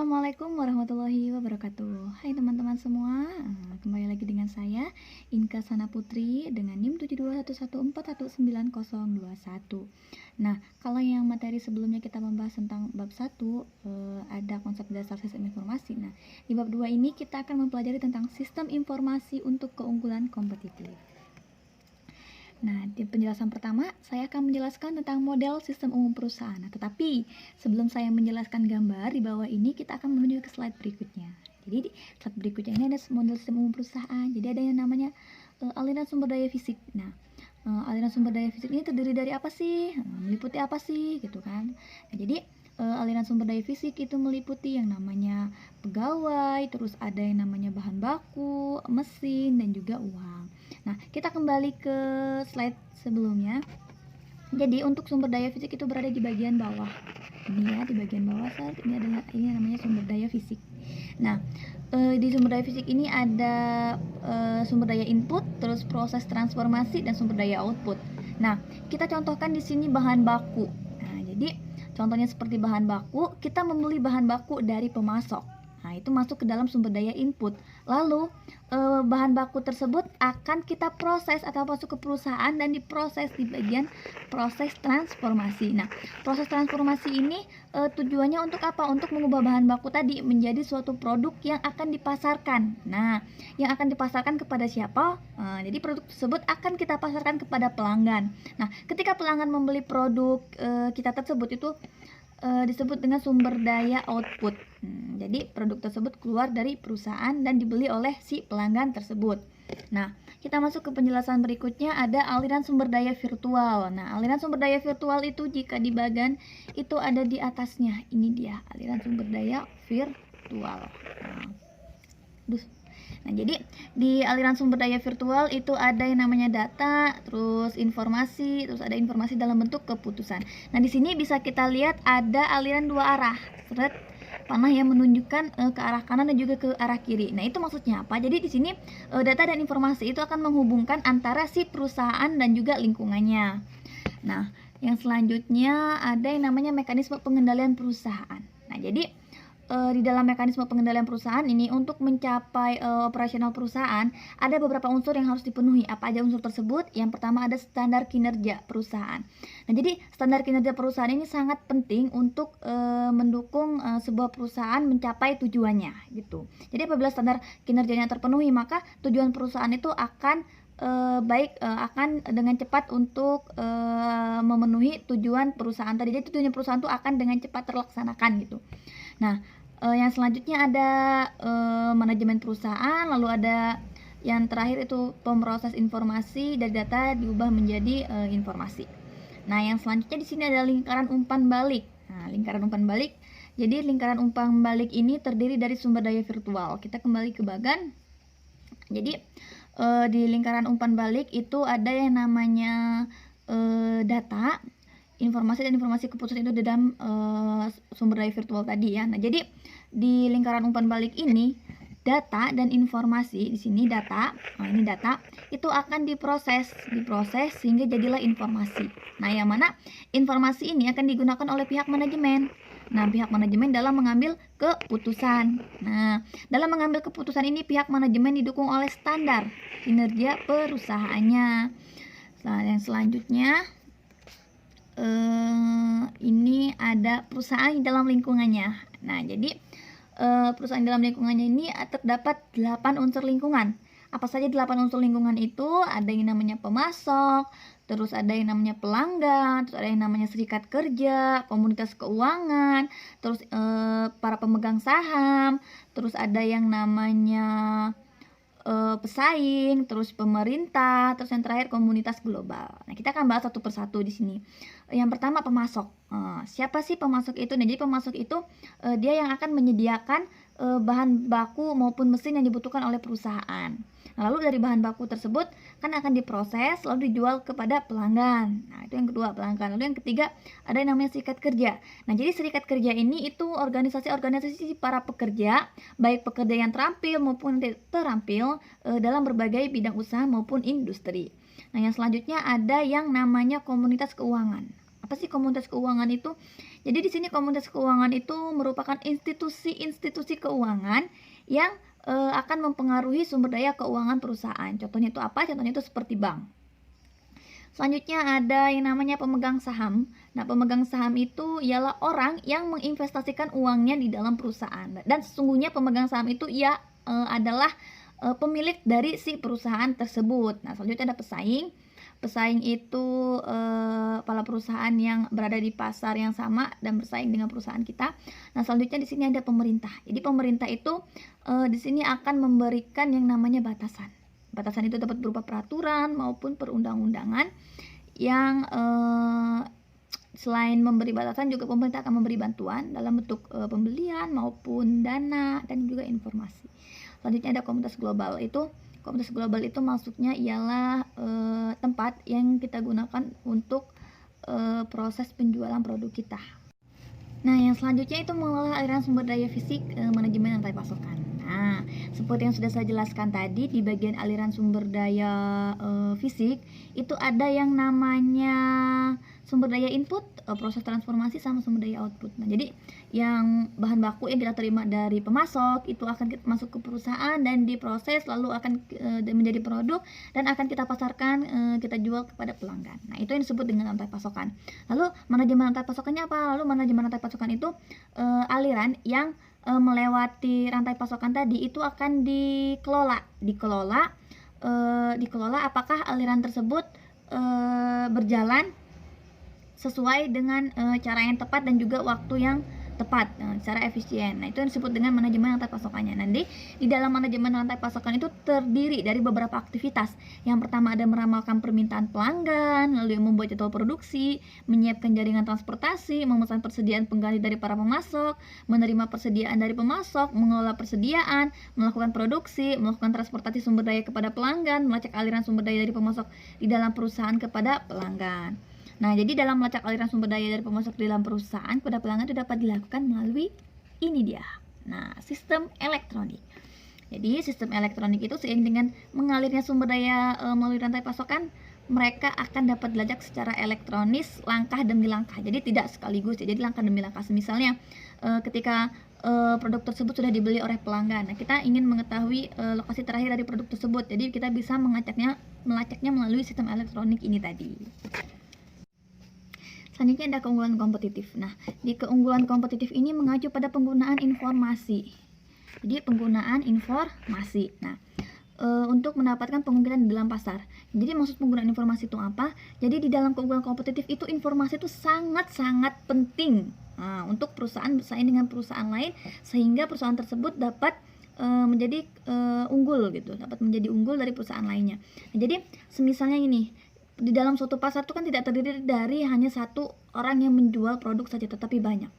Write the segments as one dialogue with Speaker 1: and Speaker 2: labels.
Speaker 1: Assalamualaikum warahmatullahi wabarakatuh. Hai teman-teman semua, kembali lagi dengan saya Inka Sana Putri dengan NIM 7211419021. Nah, kalau yang materi sebelumnya kita membahas tentang bab 1, ada konsep dasar sistem informasi. Nah, di bab 2 ini kita akan mempelajari tentang sistem informasi untuk keunggulan kompetitif. Nah, di penjelasan pertama, saya akan menjelaskan tentang model sistem umum perusahaan. Nah, tetapi sebelum saya menjelaskan gambar di bawah ini, kita akan menuju ke slide berikutnya. Jadi, di slide berikutnya ini ada model sistem umum perusahaan. Jadi, ada yang namanya aliran sumber daya fisik. Nah, aliran sumber daya fisik ini terdiri dari apa sih? Meliputi apa sih? Gitu kan. Nah, jadi, aliran sumber daya fisik itu meliputi yang namanya pegawai, terus ada yang namanya bahan baku, mesin, dan juga uang. Nah, kita kembali ke slide sebelumnya. Jadi, untuk sumber daya fisik itu berada di bagian bawah. Ini ya, di bagian bawah slide ini namanya sumber daya fisik. Nah, di sumber daya fisik ini ada sumber daya input, terus proses transformasi dan sumber daya output. Nah, kita contohkan di sini bahan baku. Nah, jadi contohnya seperti bahan baku, kita membeli bahan baku dari pemasok. Nah, itu masuk ke dalam sumber daya input. Lalu, bahan baku tersebut akan kita proses atau masuk ke perusahaan dan diproses di bagian proses transformasi. Nah, proses transformasi ini tujuannya untuk apa? Untuk mengubah bahan baku tadi menjadi suatu produk yang akan dipasarkan. Nah, yang akan dipasarkan kepada siapa? Jadi produk tersebut akan kita pasarkan kepada pelanggan. Nah, ketika pelanggan membeli produk kita tersebut itu disebut dengan sumber daya output. Jadi produk tersebut keluar dari perusahaan dan dibeli oleh si pelanggan tersebut. Nah, kita masuk ke penjelasan berikutnya, ada aliran sumber daya virtual. Nah, aliran sumber daya virtual itu jika di bagian itu ada di atasnya. Ini dia aliran sumber daya virtual. Nah, jadi di aliran sumber daya virtual itu ada yang namanya data, terus informasi, terus ada informasi dalam bentuk keputusan. Nah, di sini bisa kita lihat ada aliran dua arah, panah yang menunjukkan ke arah kanan dan juga ke arah kiri. Nah, itu maksudnya apa? Jadi di sini data dan informasi itu akan menghubungkan antara si perusahaan dan juga lingkungannya. Nah, yang selanjutnya ada yang namanya mekanisme pengendalian perusahaan. Nah, jadi di dalam mekanisme pengendalian perusahaan ini untuk mencapai operasional perusahaan ada beberapa unsur yang harus dipenuhi. Apa aja unsur tersebut? Yang pertama ada standar kinerja perusahaan. Nah, jadi standar kinerja perusahaan ini sangat penting untuk mendukung sebuah perusahaan mencapai tujuannya gitu. Jadi apabila standar kinerjanya terpenuhi, maka tujuan perusahaan itu akan akan dengan cepat untuk memenuhi tujuan perusahaan tadi. Jadi tujuan perusahaan itu akan dengan cepat terlaksanakan gitu. Nah, yang selanjutnya ada manajemen perusahaan, lalu ada yang terakhir itu pemroses informasi dari data diubah menjadi informasi. Nah, yang selanjutnya di sini ada lingkaran umpan balik. Nah, lingkaran umpan balik. Jadi lingkaran umpan balik ini terdiri dari sumber daya virtual. Kita kembali ke bagan. Jadi di lingkaran umpan balik itu ada yang namanya data, informasi dan informasi keputusan itu di dalam sumber daya virtual tadi ya. Nah, jadi di lingkaran umpan balik ini data dan informasi, di sini data, ini data itu akan diproses sehingga jadilah informasi. Nah, yang mana informasi ini akan digunakan oleh pihak manajemen. Nah, pihak manajemen dalam mengambil keputusan. Nah, dalam mengambil keputusan ini pihak manajemen didukung oleh standar kinerja perusahaannya. Nah, yang selanjutnya ini ada perusahaan di dalam lingkungannya. Nah, jadi perusahaan dalam lingkungannya ini terdapat 8 unsur lingkungan. Apa saja 8 unsur lingkungan itu? Ada yang namanya pemasok, terus ada yang namanya pelanggan, terus ada yang namanya serikat kerja, komunitas keuangan, terus para pemegang saham, terus ada yang namanya pesaing, terus pemerintah, terus yang terakhir komunitas global. Nah, kita akan bahas satu persatu di sini. Yang pertama pemasok. Siapa sih pemasok itu? Nah, jadi pemasok itu dia yang akan menyediakan bahan baku maupun mesin yang dibutuhkan oleh perusahaan. Nah, lalu dari bahan baku tersebut kan akan diproses lalu dijual kepada pelanggan. Nah, itu yang kedua, pelanggan. Lalu yang ketiga ada yang namanya serikat kerja. Nah, jadi serikat kerja ini itu organisasi para pekerja, baik pekerja yang terampil maupun tidak terampil dalam berbagai bidang usaha maupun industri. Nah, yang selanjutnya ada yang namanya komunitas keuangan. Apa sih komunitas keuangan itu? Jadi di sini komunitas keuangan itu merupakan institusi-institusi keuangan yang akan mempengaruhi sumber daya keuangan perusahaan. Contohnya itu apa? Contohnya itu seperti bank. Selanjutnya ada yang namanya pemegang saham. Nah, pemegang saham itu ialah orang yang menginvestasikan uangnya di dalam perusahaan. Dan sesungguhnya pemegang saham itu adalah pemilik dari si perusahaan tersebut. Nah, selanjutnya ada pesaing. Pesaing itu para perusahaan yang berada di pasar yang sama dan bersaing dengan perusahaan kita. Nah, selanjutnya di sini ada pemerintah. Jadi pemerintah itu di sini akan memberikan yang namanya batasan. Batasan itu dapat berupa peraturan maupun perundang-undangan yang selain memberi batasan juga pemerintah akan memberi bantuan dalam bentuk pembelian maupun dana dan juga informasi. Selanjutnya ada komunitas global. Komunitas global itu maksudnya ialah tempat yang kita gunakan untuk proses penjualan produk kita. Nah, yang selanjutnya itu mengelola aliran sumber daya fisik, manajemen rantai pasokan. Nah, seperti yang sudah saya jelaskan tadi, di bagian aliran sumber daya fisik itu ada yang namanya sumber daya input, proses transformasi, sama sumber daya output. Nah, jadi yang bahan baku yang kita terima dari pemasok itu akan masuk ke perusahaan dan diproses lalu akan menjadi produk dan akan kita pasarkan, kita jual kepada pelanggan. Nah, itu yang disebut dengan rantai pasokan. Lalu manajemen rantai pasokannya apa? Lalu manajemen rantai pasokan itu aliran yang melewati rantai pasokan tadi itu akan dikelola apakah aliran tersebut berjalan sesuai dengan cara yang tepat dan juga waktu yang tepat, secara efisien. Nah, itu yang disebut dengan manajemen rantai pasokannya. Nanti di dalam manajemen rantai pasokan itu terdiri dari beberapa aktivitas. Yang pertama ada meramalkan permintaan pelanggan, lalu yang membuat jadwal produksi, menyiapkan jaringan transportasi, memesan persediaan pengganti dari para pemasok, menerima persediaan dari pemasok, mengelola persediaan, melakukan produksi, melakukan transportasi sumber daya kepada pelanggan, melacak aliran sumber daya dari pemasok di dalam perusahaan kepada pelanggan. Nah, jadi dalam melacak aliran sumber daya dari pemasok di dalam perusahaan kepada pelanggan itu dapat dilakukan melalui ini dia. Nah, sistem elektronik. Jadi, sistem elektronik itu seiring dengan mengalirnya sumber daya melalui rantai pasokan, mereka akan dapat dilacak secara elektronis langkah demi langkah. Jadi tidak sekaligus ya. Jadi langkah demi langkah. Misalnya ketika produk tersebut sudah dibeli oleh pelanggan. Nah, kita ingin mengetahui lokasi terakhir dari produk tersebut. Jadi kita bisa melacaknya melalui sistem elektronik ini tadi. Selanjutnya ada keunggulan kompetitif. Nah, di keunggulan kompetitif ini mengacu pada penggunaan informasi. Jadi penggunaan informasi. Nah, untuk mendapatkan pemungkinan di dalam pasar. Jadi maksud penggunaan informasi itu apa? Jadi di dalam keunggulan kompetitif itu informasi itu sangat-sangat penting untuk perusahaan bersaing dengan perusahaan lain sehingga perusahaan tersebut dapat menjadi unggul gitu, dapat menjadi unggul dari perusahaan lainnya. Nah, jadi semisalnya ini di dalam suatu pasar itu kan tidak terdiri dari hanya satu orang yang menjual produk saja, tetapi banyak.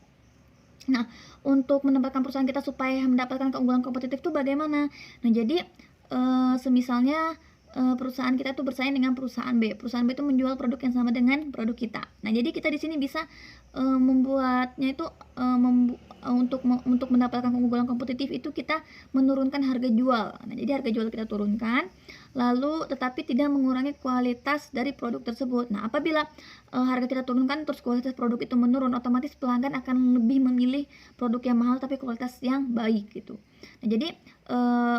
Speaker 1: Nah, untuk menempatkan perusahaan kita supaya mendapatkan keunggulan kompetitif itu bagaimana? Nah, jadi semisalnya perusahaan kita itu bersaing dengan perusahaan B. Perusahaan B itu menjual produk yang sama dengan produk kita. Nah, jadi kita di sini bisa membuatnya itu untuk mendapatkan keunggulan kompetitif itu kita menurunkan harga jual. Nah, jadi harga jual kita turunkan, lalu tetapi tidak mengurangi kualitas dari produk tersebut. Nah, apabila harga kita turunkan terus kualitas produk itu menurun, otomatis pelanggan akan lebih memilih produk yang mahal tapi kualitas yang baik gitu. Nah, jadi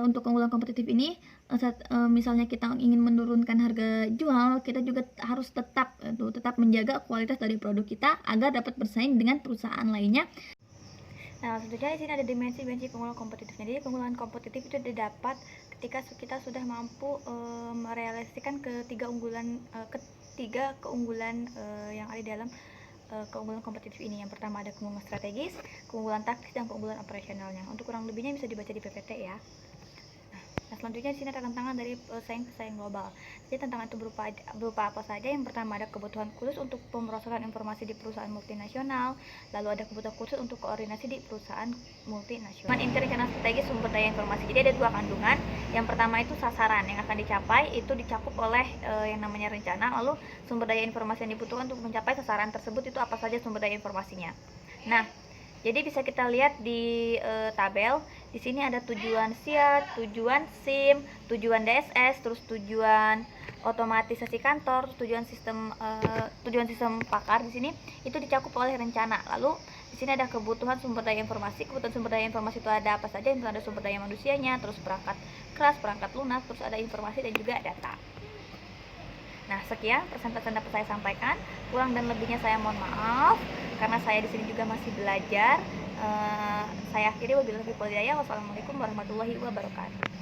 Speaker 1: untuk keunggulan kompetitif ini misalnya kita ingin menurunkan harga jual, kita juga harus tetap menjaga kualitas dari produk kita agar dapat bersaing dengan perusahaan lainnya. Nah, tentunya di sini ada dimensi keunggulan kompetitif. Jadi keunggulan kompetitif itu didapat ketika kita sudah mampu merealisasikan ketiga keunggulan yang ada di dalam keunggulan kompetitif ini. Yang pertama ada keunggulan strategis, keunggulan taktis, dan keunggulan operasionalnya. Untuk kurang lebihnya bisa dibaca di PPT ya. Nah, selanjutnya di sini ada tantangan dari pesaing global. Jadi tantangan itu berupa apa saja? Yang pertama ada kebutuhan khusus untuk pemrosesan informasi di perusahaan multinasional, lalu ada kebutuhan khusus untuk koordinasi di perusahaan multinasional. Internasional strategis sumber daya informasi. Jadi ada dua kandungan. Yang pertama itu sasaran yang akan dicapai itu dicakup oleh yang namanya rencana, lalu sumber daya informasi yang dibutuhkan untuk mencapai sasaran tersebut itu apa saja sumber daya informasinya. Nah, jadi bisa kita lihat di tabel. Di sini ada tujuan SIAT, tujuan SIM, tujuan DSS, terus tujuan otomatisasi kantor, tujuan sistem pakar di sini itu dicakup oleh rencana. Lalu di sini ada kebutuhan sumber daya informasi. Kebutuhan sumber daya informasi itu ada apa saja? Itu ada sumber daya manusianya, terus perangkat keras, perangkat lunak, terus ada informasi dan juga data. Nah, sekian pesan-pesan dapat saya sampaikan. Kurang dan lebihnya saya mohon maaf karena saya di sini juga masih belajar. Saya akhiri, wabillahi taufiq wal hidayah. Wassalamualaikum warahmatullahi wabarakatuh.